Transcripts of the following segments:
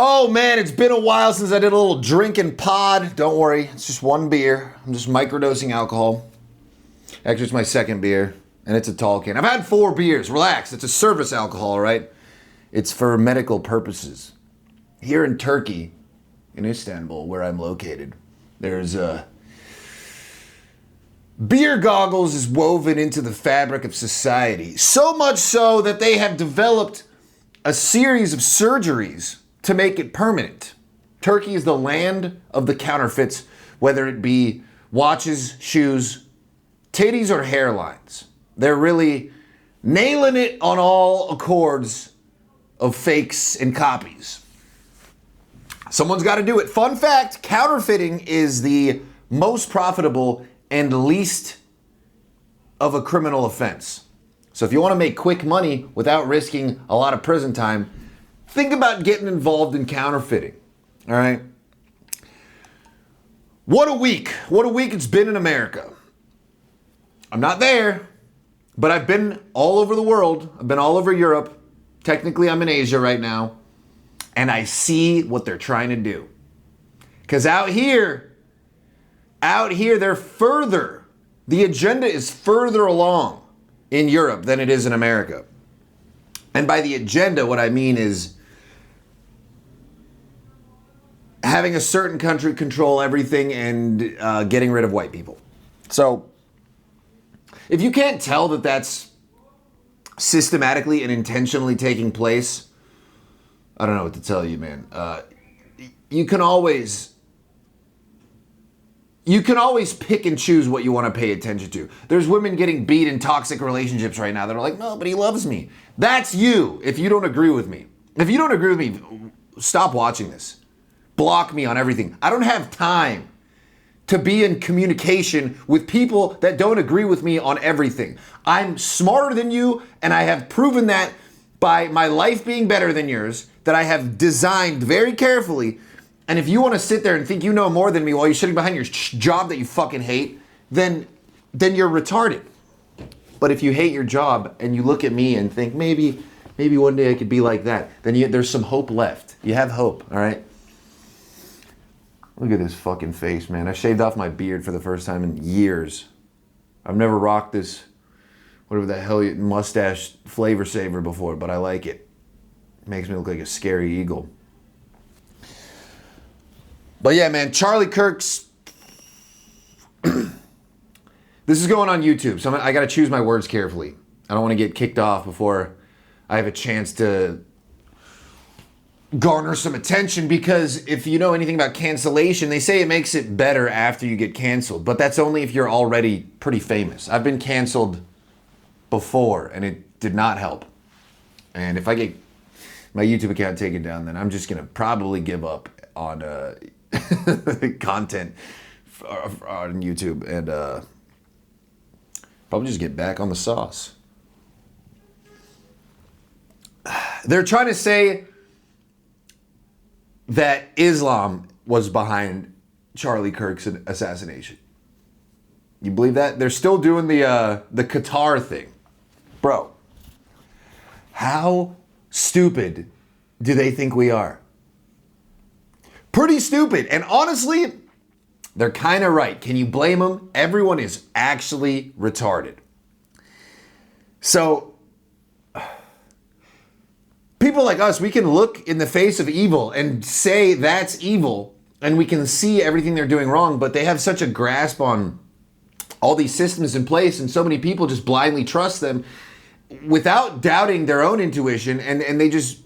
Oh man, it's been a while since I did a little drinking pod. Don't worry, it's just one beer. I'm just microdosing alcohol. Actually, it's my second beer, and it's a tall can. I've had 4 beers. Relax, it's a service alcohol, right? It's for medical purposes. Here in Turkey, in Istanbul, where I'm located, there's beer goggles is woven into the fabric of society. So much so that they have developed a series of surgeries to make it permanent. Turkey is the land of the counterfeits, whether it be watches, shoes, titties, or hairlines. They're really nailing it on all accords of fakes and copies. Someone's got to do it. Fun fact, counterfeiting is the most profitable and least of a criminal offense. So if you want to make quick money without risking a lot of prison time, think about getting involved in counterfeiting. All right? What a week. What a week it's been in America. I'm not there, but I've been all over the world. I've been all over Europe. Technically, I'm in Asia right now. And I see what they're trying to do. Because out here, they're further. The agenda is further along in Europe than it is in America. And by the agenda, what I mean is having a certain country control everything and getting rid of white people. So if you can't tell that that's systematically and intentionally taking place, I don't know what to tell you, man. You can always pick and choose what you want to pay attention to. There's women getting beat in toxic relationships right now that are like, no, but he loves me. That's you if you don't agree with me. If you don't agree with me, stop watching this. Block me on everything. I don't have time to be in communication with people that don't agree with me on everything. I'm smarter than you, and I have proven that by my life being better than yours, that I have designed very carefully. And if you want to sit there and think you know more than me while you're sitting behind your job that you fucking hate, then you're retarded. But if you hate your job and you look at me and think maybe one day I could be like that, then there's some hope left. You have hope, all right? Look at this fucking face, man. I shaved off my beard for the first time in years. I've never rocked this, whatever the hell, mustache flavor saver before, but I like it. It makes me look like a scary eagle. But yeah, man, Charlie Kirk's... This is going on YouTube, so I got to choose my words carefully. I don't want to get kicked off before I have a chance to garner some attention, because if you know anything about cancellation, they say it makes it better after you get canceled, but that's only if you're already pretty famous. I've been canceled before, and it did not help. And if I get my YouTube account taken down, then I'm just going to probably give up on content on YouTube and probably just get back on the sauce. They're trying to say that Islam was behind Charlie Kirk's assassination. You believe that? They're still doing the Qatar thing. Bro, how stupid do they think we are? Pretty stupid. And honestly, they're kind of right. Can you blame them? Everyone is actually retarded. So people like us, we can look in the face of evil and say that's evil, and we can see everything they're doing wrong, but they have such a grasp on all these systems in place, and so many people just blindly trust them without doubting their own intuition, and they just,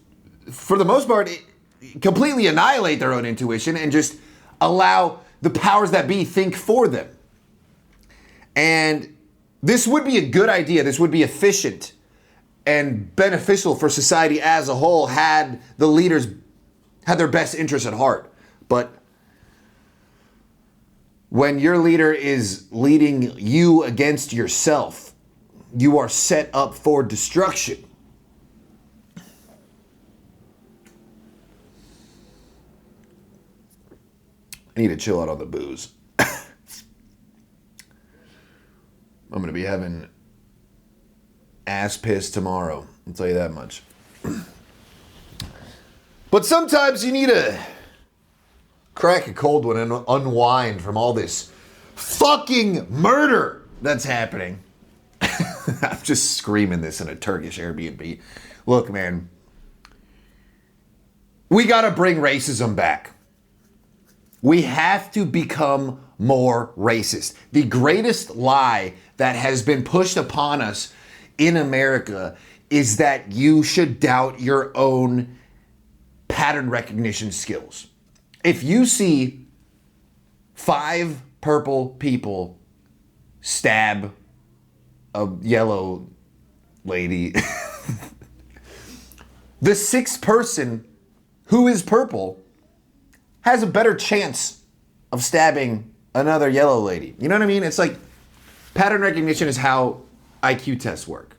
for the most part, completely annihilate their own intuition and just allow the powers that be think for them. And this would be a good idea. This would be efficient and beneficial for society as a whole had the leaders had their best interests at heart. But when your leader is leading you against yourself, you are set up for destruction. I need to chill out on the booze. I'm going to be having ass piss tomorrow. I'll tell you that much. But sometimes you need to crack a cold one and unwind from all this fucking murder that's happening. I'm just screaming this in a Turkish Airbnb. Look, man, we got to bring racism back. We have to become more racist. The greatest lie that has been pushed upon us in America is that you should doubt your own pattern recognition skills. If you see 5 purple people stab a yellow lady, the 6th person who is purple has a better chance of stabbing another yellow lady. You know what I mean? It's like pattern recognition is how IQ tests work.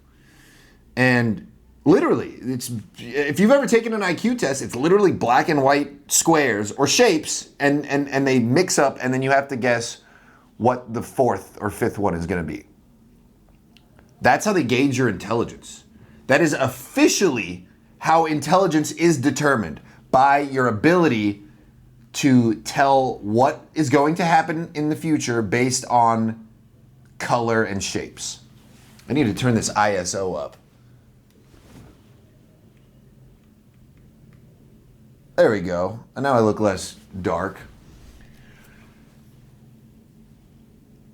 And literally, it's if you've ever taken an IQ test, it's literally black and white squares or shapes, and they mix up, and then you have to guess what the 4th or 5th one is going to be. That's how they gauge your intelligence. That is officially how intelligence is determined, by your ability to tell what is going to happen in the future based on color and shapes. I need to turn this ISO up. There we go. And now I look less dark.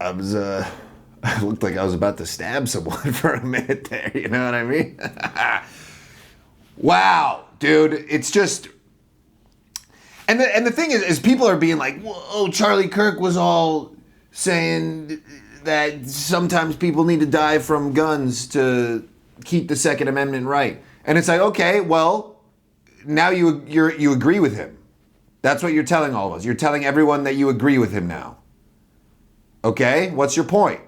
I looked like I was about to stab someone for a minute there, you know what I mean? Wow, dude, it's just... And the thing is people are being like, whoa, Charlie Kirk was all saying that sometimes people need to die from guns to keep the Second Amendment right. And it's like, okay, well, now you agree with him. That's what you're telling all of us. You're telling everyone that you agree with him now. Okay, what's your point?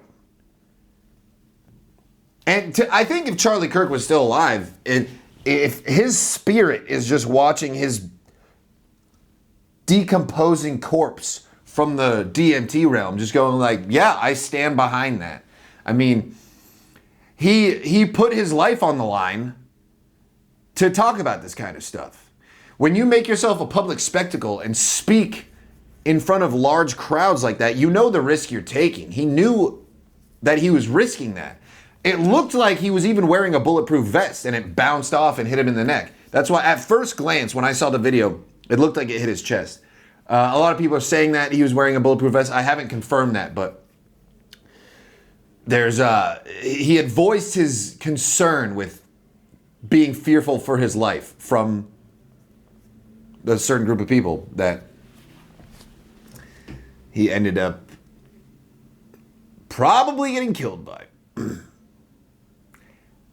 And I think if Charlie Kirk was still alive, if his spirit is just watching his decomposing corpse from the DMT realm, just going like, yeah, I stand behind that. I mean, he put his life on the line to talk about this kind of stuff. When you make yourself a public spectacle and speak in front of large crowds like that, you know the risk you're taking. He knew that he was risking that. It looked like he was even wearing a bulletproof vest, and it bounced off and hit him in the neck. That's why at first glance, when I saw the video, it looked like it hit his chest. A lot of people are saying that he was wearing a bulletproof vest. I haven't confirmed that, but he had voiced his concern with being fearful for his life from a certain group of people that he ended up probably getting killed by.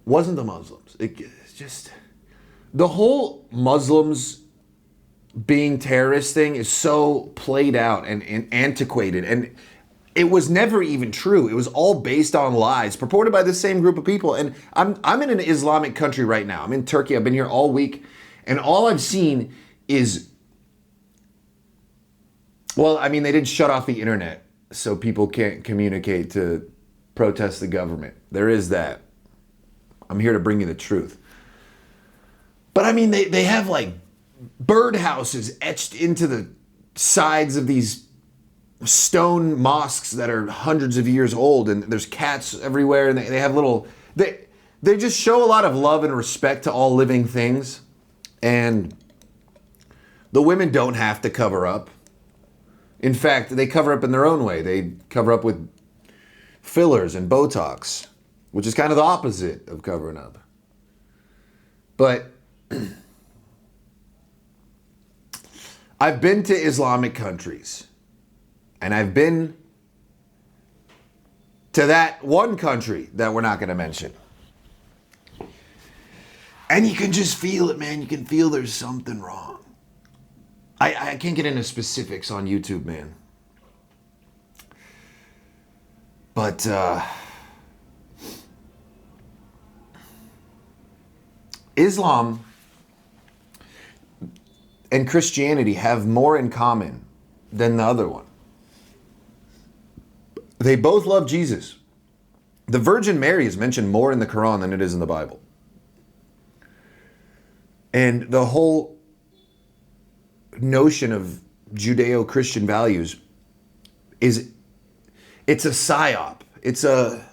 Wasn't the Muslims. It's just the whole Muslims being terrorist thing is so played out and antiquated, and it was never even true. It was all based on lies purported by the same group of people. And I'm in an Islamic country right now. I'm in Turkey. I've been here all week, and all I've seen is, well, I mean, they did shut off the internet so people can't communicate to protest the government. There is that. I'm here to bring you the truth. But I mean, they have like birdhouses etched into the sides of these stone mosques that are hundreds of years old, and there's cats everywhere, and they have little... They just show a lot of love and respect to all living things, and the women don't have to cover up. In fact, they cover up in their own way. They cover up with fillers and Botox, which is kind of the opposite of covering up. But I've been to Islamic countries, and I've been to that one country that we're not going to mention. And you can just feel it, man. You can feel there's something wrong. I can't get into specifics on YouTube, man. But Islam and Christianity have more in common than the other one. They both love Jesus. The Virgin Mary is mentioned more in the Quran than it is in the Bible. And the whole notion of Judeo-Christian values it's a psyop. It's an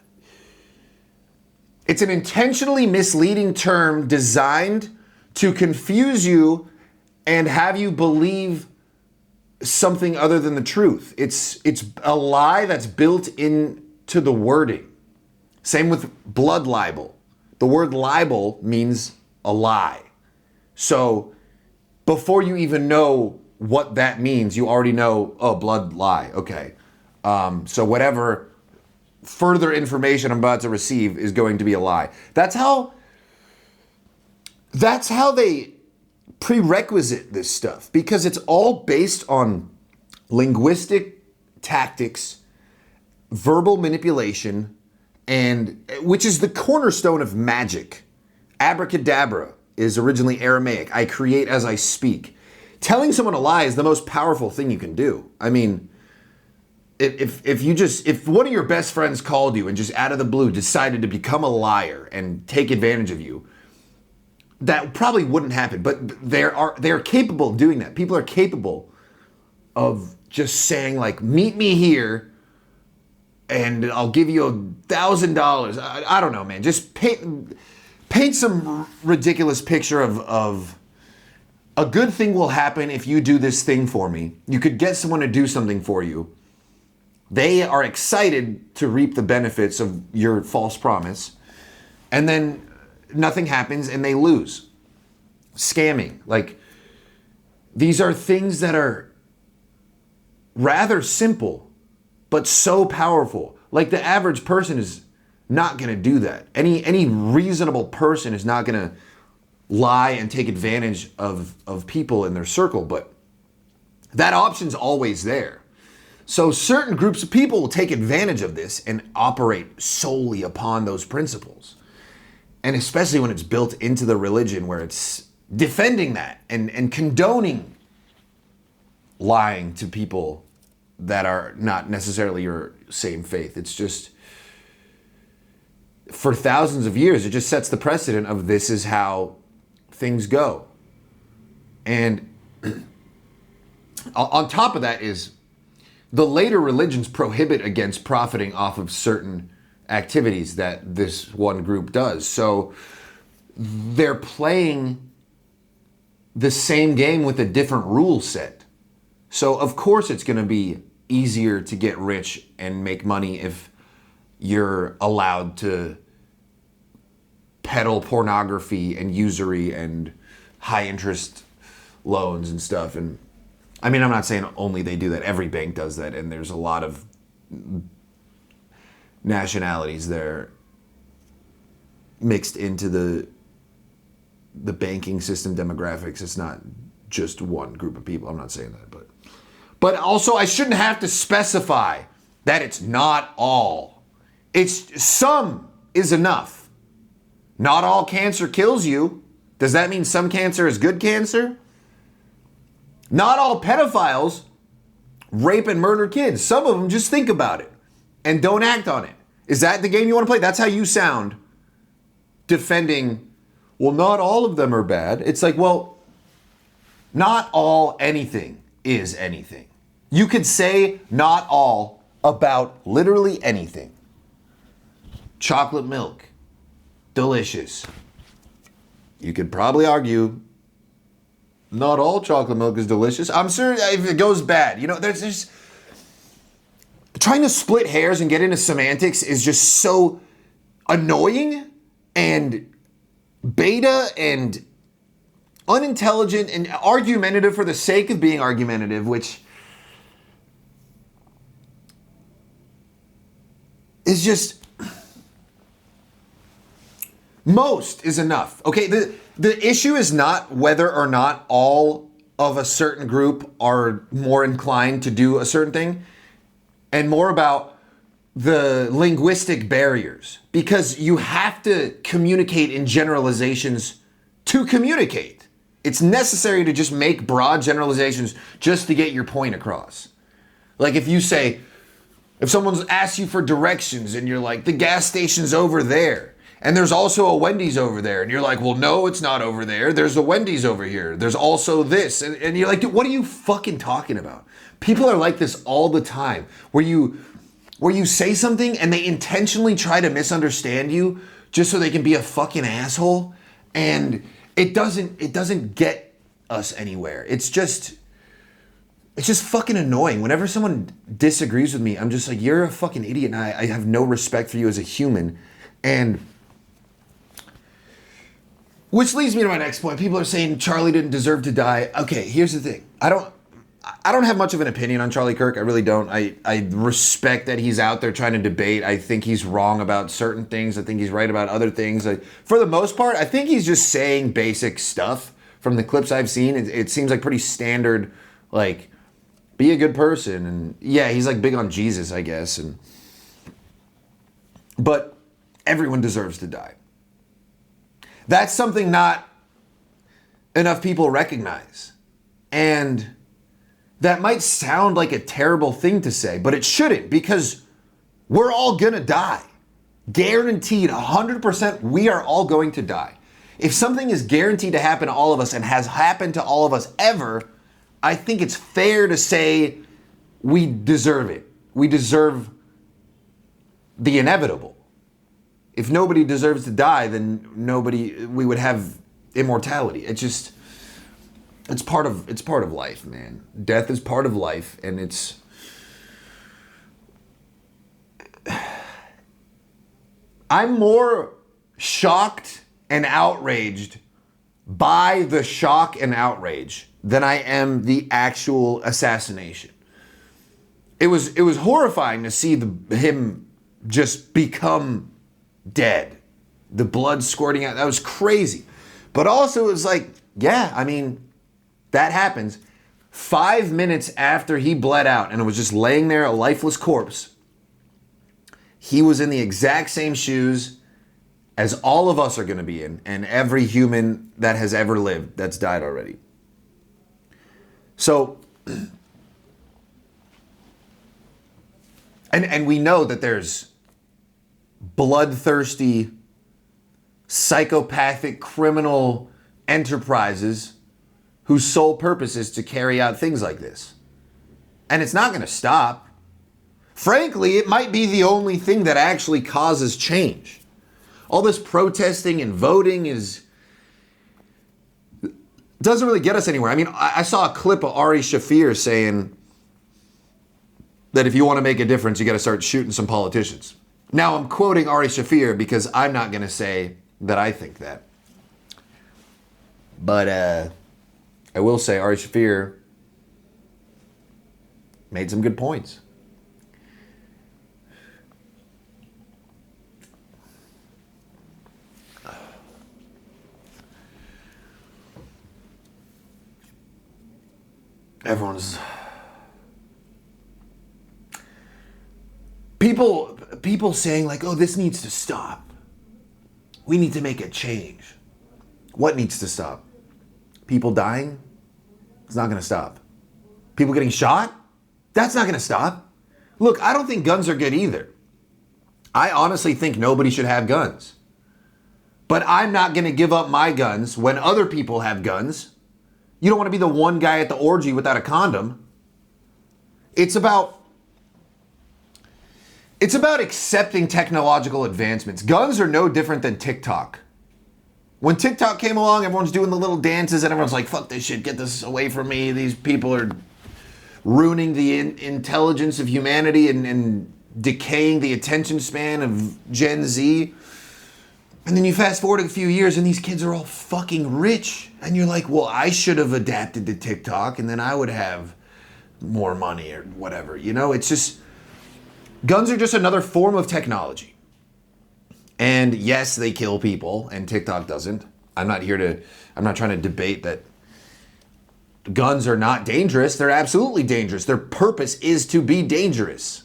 intentionally misleading term designed to confuse you and have you believe something other than the truth. It's a lie that's built into the wording. Same with blood libel. The word libel means a lie. So before you even know what that means, you already know, oh, blood lie, okay. So whatever further information I'm about to receive is going to be a lie. That's how they prerequisite this stuff, because it's all based on linguistic tactics, verbal manipulation, and which is the cornerstone of magic. Abracadabra is originally Aramaic. I create as I speak. Telling someone a lie is the most powerful thing you can do. I mean, if one of your best friends called you and just out of the blue decided to become a liar and take advantage of you, that probably wouldn't happen. But they're capable of doing that. People are capable of just saying, like, meet me here and I'll give you $1,000. I don't know, man. Just paint some ridiculous picture of a good thing will happen if you do this thing for me. You could get someone to do something for you. They are excited to reap the benefits of your false promise. And then nothing happens and they lose. Scamming. Like, these are things that are rather simple, but so powerful. Like, the average person is not going to do that. Any reasonable person is not going to lie and take advantage of people in their circle, but that option's always there. So certain groups of people will take advantage of this and operate solely upon those principles. And especially when it's built into the religion, where it's defending that and condoning lying to people that are not necessarily your same faith. It's just, for thousands of years, it just sets the precedent of this is how things go. And on top of that is the later religions prohibit against profiting off of certain activities that this one group does. So they're playing the same game with a different rule set. So of course it's going to be easier to get rich and make money if you're allowed to peddle pornography and usury and high interest loans and stuff. And I mean, I'm not saying only they do that. Every bank does that. And there's a lot of nationalities there mixed into the banking system demographics. It's not just one group of people. I'm not saying that, but also I shouldn't have to specify that it's not all. It's some is enough. Not all cancer kills you. Does that mean some cancer is good cancer? Not all pedophiles rape and murder kids. Some of them just think about it and don't act on it. Is that the game you want to play? That's how you sound defending, well, not all of them are bad. It's like, well, not all anything is anything. You could say not all about literally anything. Chocolate milk, delicious. You could probably argue not all chocolate milk is delicious. I'm sure if it goes bad, there's just trying to split hairs and get into semantics is just so annoying and beta and unintelligent and argumentative for the sake of being argumentative, which is just, most is enough. Okay, the issue is not whether or not all of a certain group are more inclined to do a certain thing, and more about the linguistic barriers, because you have to communicate in generalizations to communicate. It's necessary to just make broad generalizations just to get your point across. Like if someone's asked you for directions and you're like, the gas station's over there, And there's also a Wendy's over there. And you're like, well, no, it's not over there. There's a Wendy's over here. There's also this. And you're like, dude, what are you fucking talking about? People are like this all the time, where you say something and they intentionally try to misunderstand you just so they can be a fucking asshole. And it doesn't get us anywhere. It's just fucking annoying. Whenever someone disagrees with me, I'm just like, you're a fucking idiot, and I have no respect for you as a human. And which leads me to my next point. People are saying Charlie didn't deserve to die. Okay, here's the thing. I don't have much of an opinion on Charlie Kirk. I really don't. I respect that he's out there trying to debate. I think he's wrong about certain things. I think he's right about other things. For the most part, I think he's just saying basic stuff. From the clips I've seen, it seems like pretty standard, like, be a good person. And yeah, he's like big on Jesus, I guess. But everyone deserves to die. That's something not enough people recognize. And that might sound like a terrible thing to say, but it shouldn't, because we're all gonna die. Guaranteed, 100%, we are all going to die. If something is guaranteed to happen to all of us and has happened to all of us ever, I think it's fair to say we deserve it. We deserve the inevitable. If nobody deserves to die, then we would have immortality. It's part of life, man. Death is part of life, and I'm more shocked and outraged by the shock and outrage than I am the actual assassination. It was horrifying to see him just become dead. The blood squirting out, that was crazy. But also it was like, yeah, I mean, that happens. 5 minutes after he bled out and it was just laying there, a lifeless corpse, he was in the exact same shoes as all of us are going to be in, and every human that has ever lived that's died already. So, and we know that there's bloodthirsty, psychopathic, criminal enterprises whose sole purpose is to carry out things like this. And it's not going to stop. Frankly, it might be the only thing that actually causes change. All this protesting and voting doesn't really get us anywhere. I mean, I saw a clip of Ari Shafir saying that if you want to make a difference, you got to start shooting some politicians. Now, I'm quoting Ari Shafir because I'm not going to say that I think that. But I will say Ari Shafir made some good points. Everyone's people saying like, oh, this needs to stop. We need to make a change. What needs to stop? People dying? It's not going to stop. People getting shot? That's not going to stop. Look, I don't think guns are good either. I honestly think nobody should have guns. But I'm not going to give up my guns when other people have guns. You don't want to be the one guy at the orgy without a condom. It's about accepting technological advancements. Guns are no different than TikTok. When TikTok came along, everyone's doing the little dances and everyone's like, fuck this shit, get this away from me. These people are ruining the intelligence of humanity and decaying the attention span of Gen Z. And then you fast forward a few years and these kids are all fucking rich. And you're like, well, I should have adapted to TikTok and then I would have more money or whatever. You know, it's just, guns are just another form of technology. And yes, they kill people and TikTok doesn't. I'm not trying to debate that guns are not dangerous. They're absolutely dangerous. Their purpose is to be dangerous.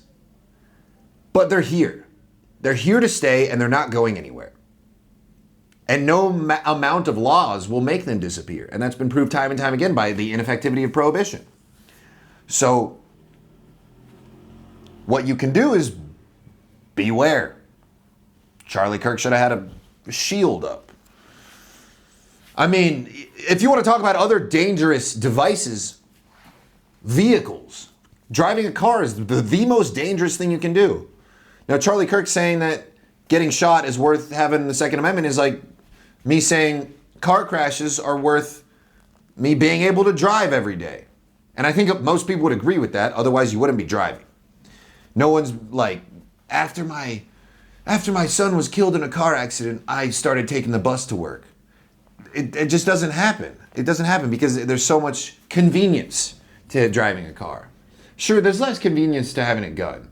But they're here. They're here to stay and they're not going anywhere. And no amount of laws will make them disappear. And that's been proved time and time again by the ineffectivity of prohibition. So what you can do is beware. Charlie Kirk should have had a shield up. I mean, if you want to talk about other dangerous devices, vehicles, driving a car is the most dangerous thing you can do. Now, Charlie Kirk saying that getting shot is worth having the Second Amendment is like me saying car crashes are worth me being able to drive every day. And I think most people would agree with that. Otherwise, you wouldn't be driving. No one's like, after my son was killed in a car accident, I started taking the bus to work. It just doesn't happen. It doesn't happen because there's so much convenience to driving a car. Sure, there's less convenience to having a gun.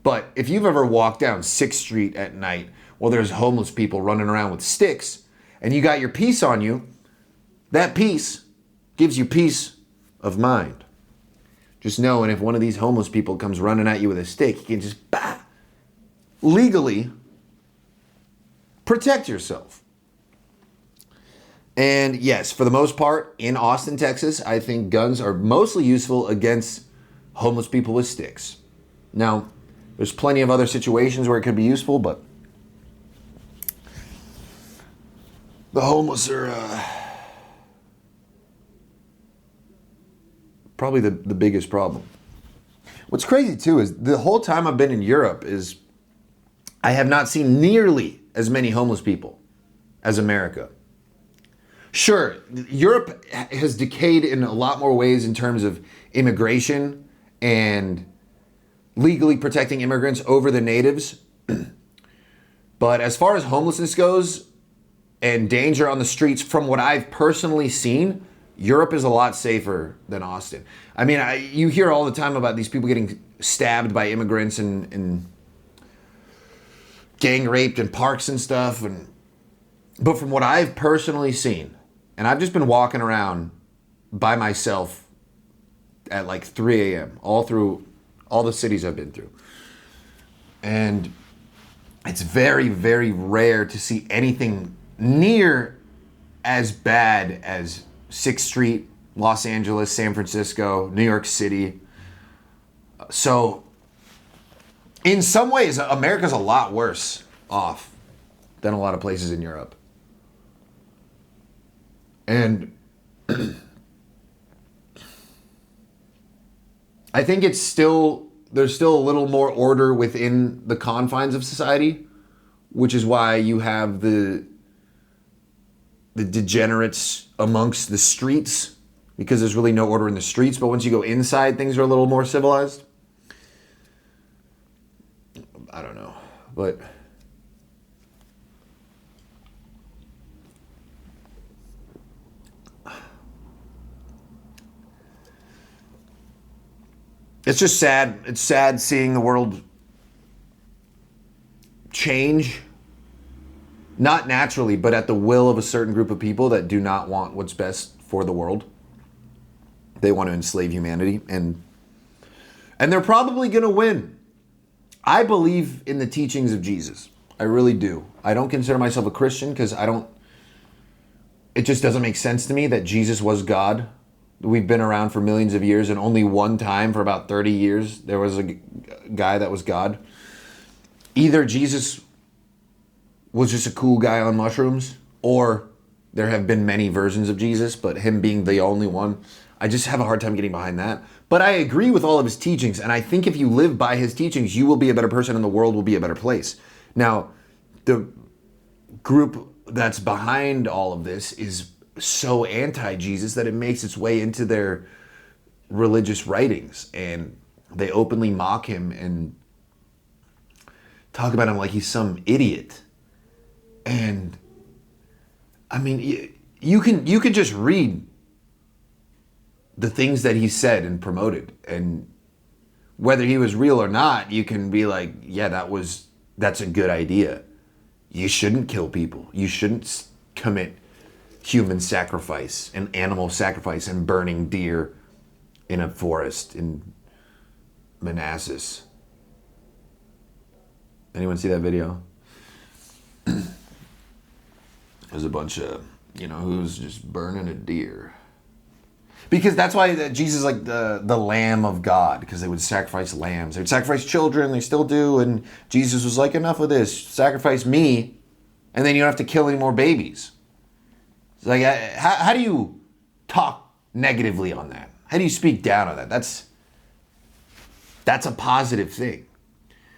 But if you've ever walked down 6th Street at night while there's homeless people running around with sticks and you got your peace on you, that peace gives you peace of mind. Just knowing if one of these homeless people comes running at you with a stick, you can just legally protect yourself. And yes, for the most part, in Austin, Texas, I think guns are mostly useful against homeless people with sticks. Now, there's plenty of other situations where it could be useful, but the homeless are probably the biggest problem. What's crazy too is the whole time I've been in Europe is I have not seen nearly as many homeless people as America. Sure, Europe has decayed in a lot more ways in terms of immigration and legally protecting immigrants over the natives. But as far as homelessness goes and danger on the streets, from what I've personally seen, Europe is a lot safer than Austin. I mean, you hear all the time about these people getting stabbed by immigrants and gang raped in parks and stuff. But from what I've personally seen, and I've just been walking around by myself at like 3 a.m. all through all the cities I've been through. And it's very, very rare to see anything near as bad as 6th Street, Los Angeles, San Francisco, New York City. So in some ways, America's a lot worse off than a lot of places in Europe. And I think there's still a little more order within the confines of society, which is why you have the degenerates amongst the streets, because there's really no order in the streets. But once you go inside, things are a little more civilized. I don't know, but it's just sad. It's sad seeing the world change. Not naturally, but at the will of a certain group of people that do not want what's best for the world. They want to enslave humanity, and they're probably going to win. I believe in the teachings of Jesus. I really do. I don't consider myself a Christian because it just doesn't make sense to me that Jesus was God. We've been around for millions of years, and only one time for about 30 years there was a guy that was God. Either Jesus was just a cool guy on mushrooms, or there have been many versions of Jesus, but him being the only one, I just have a hard time getting behind that. But I agree with all of his teachings, and I think if you live by his teachings, you will be a better person and the world will be a better place. Now, the group that's behind all of this is so anti-Jesus that it makes its way into their religious writings, and they openly mock him and talk about him like he's some idiot. And I mean, you can just read the things that he said and promoted, and whether he was real or not, you can be like, yeah, that's a good idea. You shouldn't kill people. You shouldn't commit human sacrifice and animal sacrifice and burning deer in a forest in Manassas. Anyone see that video? There's a bunch of, who's just burning a deer. Because that's why Jesus is like the Lamb of God, because they would sacrifice lambs. They would sacrifice children, they still do, and Jesus was like, enough of this, sacrifice me, And then you don't have to kill any more babies. It's like, how do you talk negatively on that? How do you speak down on that? That's a positive thing.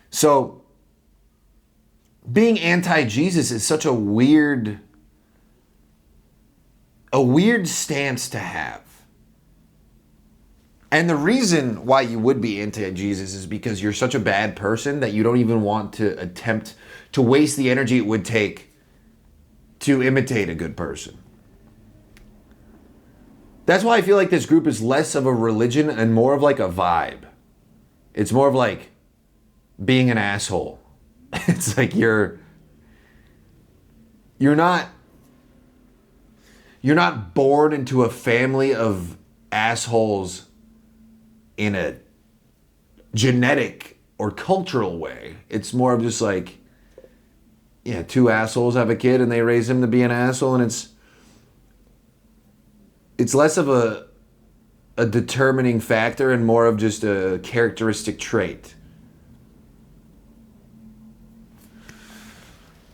So being anti-Jesus is such a weird stance to have. And the reason why you would be anti-Jesus is because you're such a bad person that you don't even want to attempt to waste the energy it would take to imitate a good person. That's why I feel like this group is less of a religion and more of like a vibe. It's more of like being an asshole. It's like you're not born into a family of assholes in a genetic or cultural way. It's more of just like, yeah, two assholes have a kid and they raise him to be an asshole, and it's less of a determining factor and more of just a characteristic trait.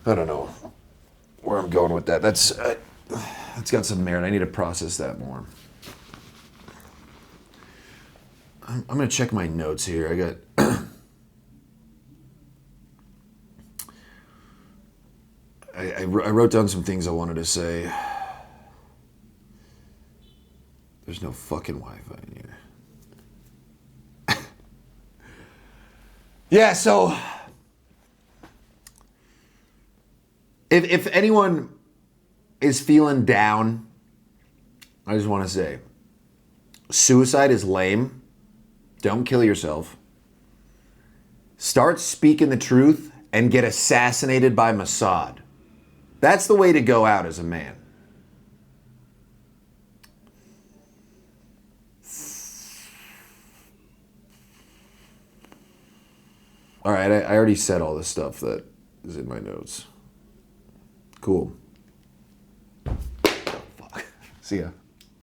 I don't know where I'm going with that. That's got some merit. I need to process that more. I'm going to check my notes here. I wrote down some things I wanted to say. There's no fucking Wi-Fi in here. Yeah, so if anyone is feeling down, I just want to say, suicide is lame. Don't kill yourself. Start speaking the truth and get assassinated by Mossad. That's the way to go out as a man. All right, I already said all the stuff that is in my notes. Cool. Fuck. See ya.